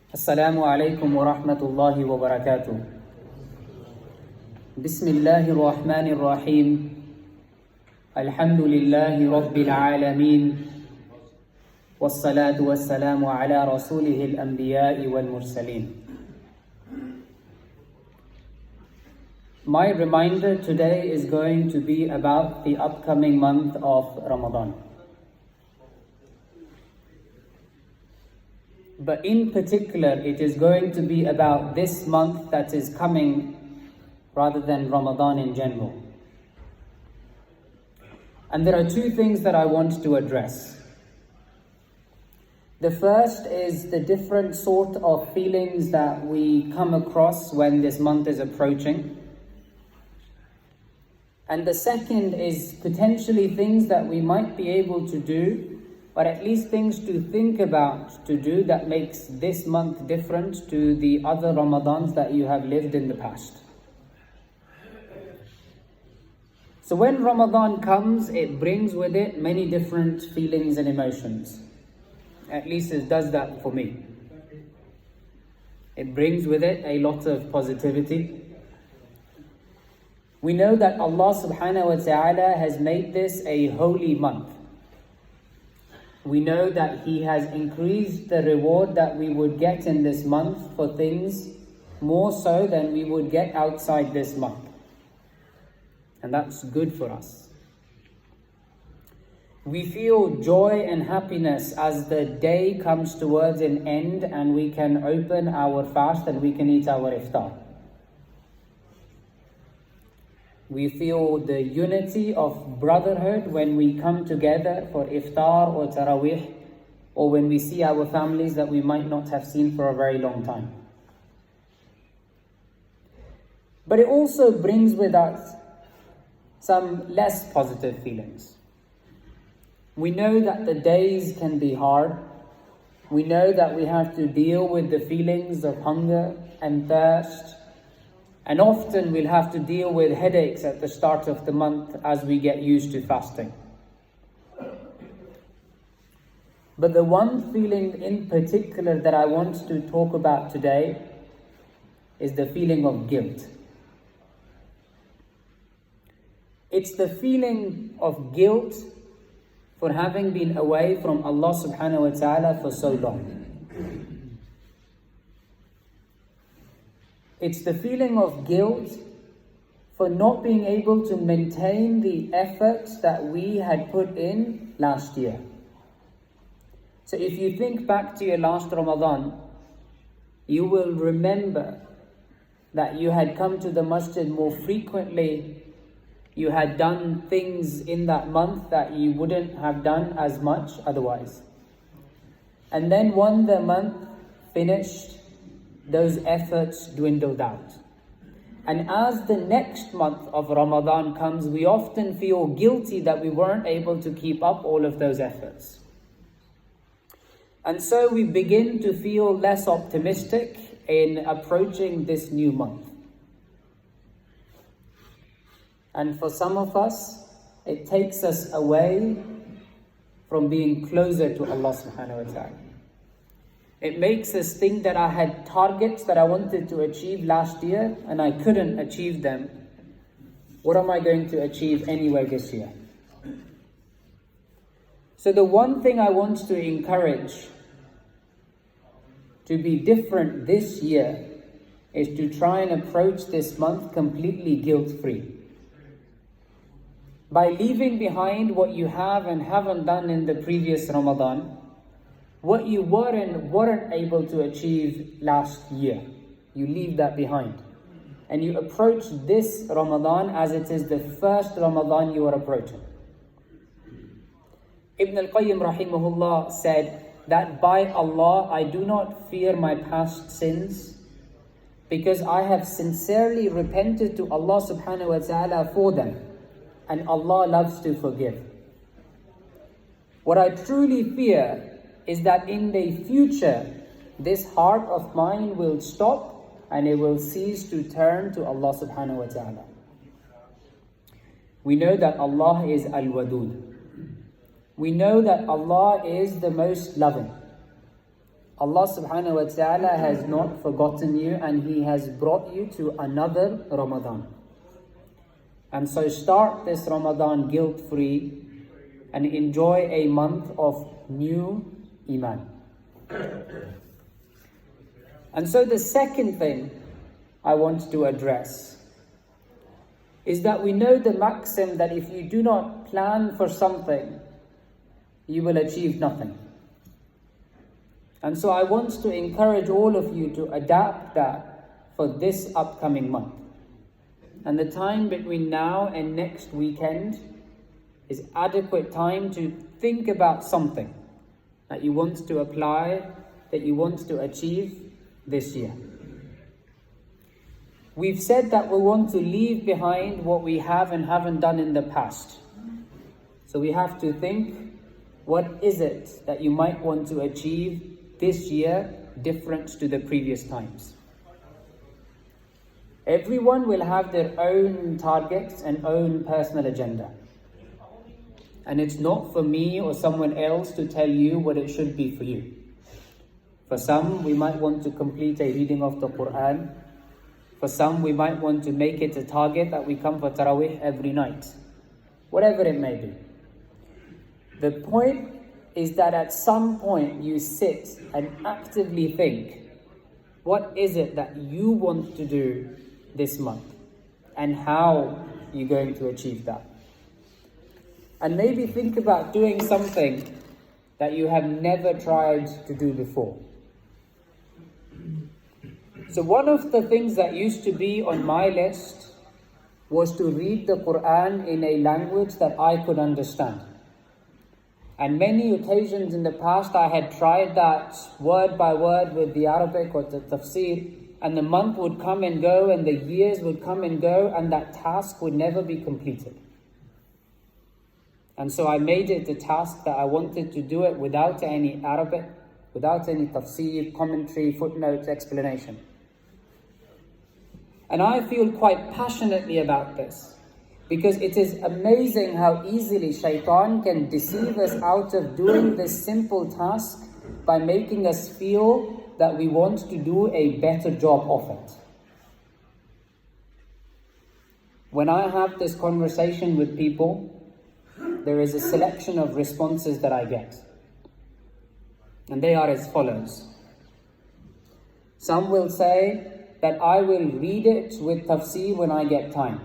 السلام عليكم ورحمة الله وبركاته. بسم الله الرحمن الرحيم. الحمد لله رب العالمين، والصلاة والسلام على رسوله الأنبياء والمرسلين. My reminder today is going to be about the upcoming month of Ramadan. But in particular, it is going to be about this month that is coming rather than Ramadan in general. And there are two things that I want to address. The first is the different sort of feelings that we come across when this month is approaching. And the second is potentially things that we might be able to do, or at least things to think about to do that makes this month different to the other Ramadans that you have lived in the past. So when Ramadan comes, it brings with it many different feelings and emotions. At least it does that for me. It brings with it a lot of positivity. We know that Allah subhanahu wa ta'ala has made this a holy month. We know that He has increased the reward that we would get in this month for things more so than we would get outside this month. And that's good for us. We feel joy and happiness as the day comes towards an end and we can open our fast and we can eat our iftar. We feel the unity of brotherhood when we come together for iftar or taraweeh, or when we see our families that we might not have seen for a very long time. But it also brings with us some less positive feelings. We know that the days can be hard. We know that we have to deal with the feelings of hunger and thirst. And often we'll have to deal with headaches at the start of the month as we get used to fasting. But the one feeling in particular that I want to talk about today is the feeling of guilt. It's the feeling of guilt for having been away from Allah subhanahu wa ta'ala for so long. It's the feeling of guilt for not being able to maintain the efforts that we had put in last year. So if you think back to your last Ramadan, you will remember that you had come to the masjid more frequently. You had done things in that month that you wouldn't have done as much otherwise. And then when the month finished, those efforts dwindled out. And as the next month of Ramadan comes, we often feel guilty that we weren't able to keep up all of those efforts. And so we begin to feel less optimistic in approaching this new month. And for some of us, it takes us away from being closer to Allah subhanahu wa ta'ala. It makes us think that I had targets that I wanted to achieve last year and I couldn't achieve them. What am I going to achieve anyway this year? So the one thing I want to encourage to be different this year is to try and approach this month completely guilt-free. By leaving behind what you have and haven't done in the previous Ramadan, what you weren't able to achieve last year, you leave that behind. And you approach this Ramadan as it is the first Ramadan you are approaching. Ibn al-Qayyim rahimahullah said that by Allah, I do not fear my past sins because I have sincerely repented to Allah subhanahu wa ta'ala for them. And Allah loves to forgive. What I truly fear is that in the future, this heart of mine will stop and it will cease to turn to Allah subhanahu wa ta'ala. We know that Allah is Al-Wadud. We know that Allah is the most loving. Allah subhanahu wa ta'ala has not forgotten you, and He has brought you to another Ramadan. And so start this Ramadan guilt-free and enjoy a month of new Iman. And so the second thing I want to address is that we know the maxim that if you do not plan for something, you will achieve nothing. And so I want to encourage all of you to adapt that for this upcoming month. And the time between now and next weekend is adequate time to think about something that you want to apply, that you want to achieve this year. We've said that we want to leave behind what we have and haven't done in the past. So we have to think, what is it that you might want to achieve this year different to the previous times? Everyone will have their own targets and own personal agenda. And it's not for me or someone else to tell you what it should be for you. For some, we might want to complete a reading of the Quran. For some, we might want to make it a target that we come for Taraweeh every night. Whatever it may be. The point is that at some point you sit and actively think, what is it that you want to do this month? And how you're going to achieve that? And maybe think about doing something that you have never tried to do before. So one of the things that used to be on my list was to read the Quran in a language that I could understand. And many occasions in the past I had tried that word by word with the Arabic or the tafsir, and the month would come and go and the years would come and go, and that task would never be completed. And so I made it a task that I wanted to do it without any Arabic, without any tafsir, commentary, footnotes, explanation. And I feel quite passionately about this, because it is amazing how easily shaitan can deceive us out of doing this simple task by making us feel that we want to do a better job of it. When I have this conversation with people, there is a selection of responses that I get. And they are as follows. Some will say that I will read it with tafsir when I get time.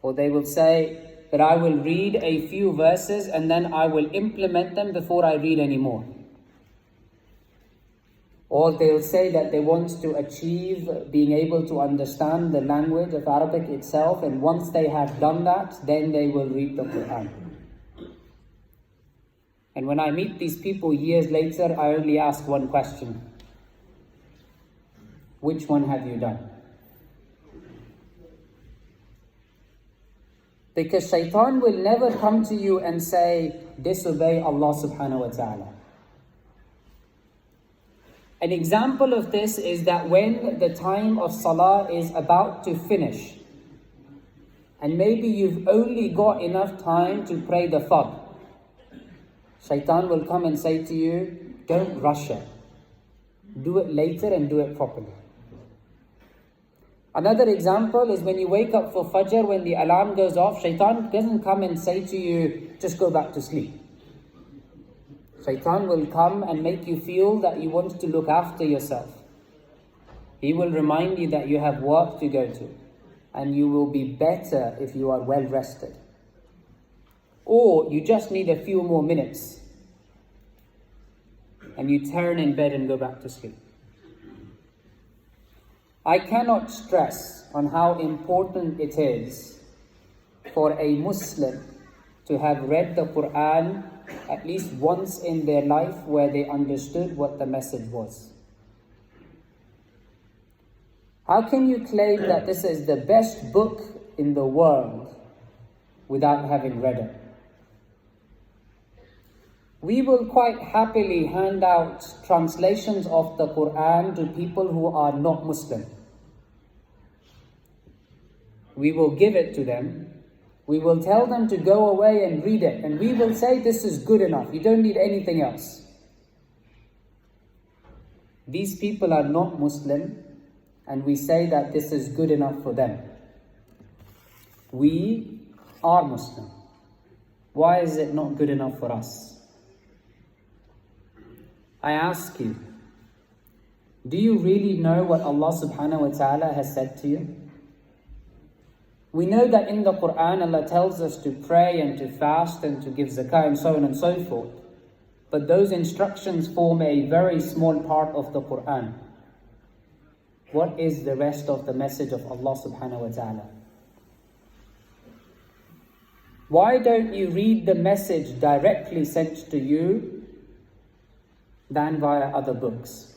Or they will say that I will read a few verses and then I will implement them before I read any more. Or they'll say that they want to achieve being able to understand the language of Arabic itself, and once they have done that, then they will read the Quran. And when I meet these people years later, I only ask one question. Which one have you done? Because shaitan will never come to you and say, disobey Allah subhanahu wa ta'ala. An example of this is that when the time of salah is about to finish, and maybe you've only got enough time to pray the fard, shaitan will come and say to you, don't rush it. Do it later and do it properly. Another example is when you wake up for Fajr, when the alarm goes off, shaitan doesn't come and say to you, just go back to sleep. Shaitan will come and make you feel that you want to look after yourself. He will remind you that you have work to go to, and you will be better if you are well rested. Or you just need a few more minutes, and you turn in bed and go back to sleep. I cannot stress on how important it is for a Muslim to have read the Quran at least once in their life where they understood what the message was. How can you claim that this is the best book in the world without having read it? We will quite happily hand out translations of the Quran to people who are not Muslim. We will give it to them. We will tell them to go away and read it. And we will say this is good enough. You don't need anything else. These people are not Muslim, and we say that this is good enough for them. We are Muslim. Why is it not good enough for us? I ask you, do you really know what Allah subhanahu wa ta'ala has said to you? We know that in the Quran Allah tells us to pray and to fast and to give zakah and so on and so forth. But those instructions form a very small part of the Quran. What is the rest of the message of Allah subhanahu wa ta'ala? Why don't you read the message directly sent to you than via other books?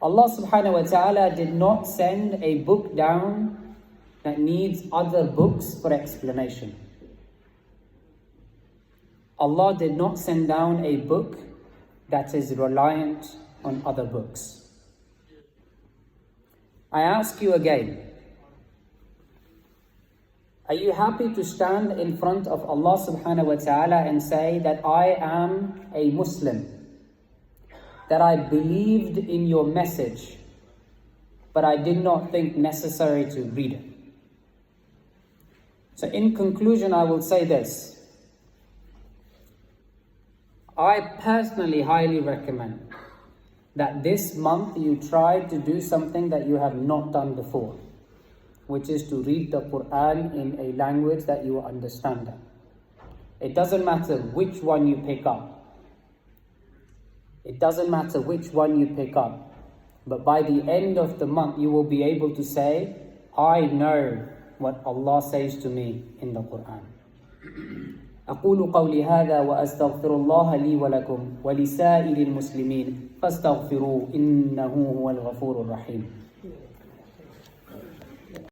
Allah subhanahu wa ta'ala did not send a book down that needs other books for explanation. Allah did not send down a book that is reliant on other books. I ask you again, are you happy to stand in front of Allah subhanahu wa ta'ala and say that I am a Muslim, that I believed in your message, but I did not think necessary to read it? So in conclusion, I will say this. I personally highly recommend that this month you try to do something that you have not done before, which is to read the Quran in a language that you understand. It doesn't matter which one you pick up. It doesn't matter which one you pick up. But by the end of the month, you will be able to say, I know what Allah says to me in the Quran. أقول قولي هذا وأستغفر الله لي ولكم ولسائر المسلمين فاستغفروه إنه هو الغفور الرحيم.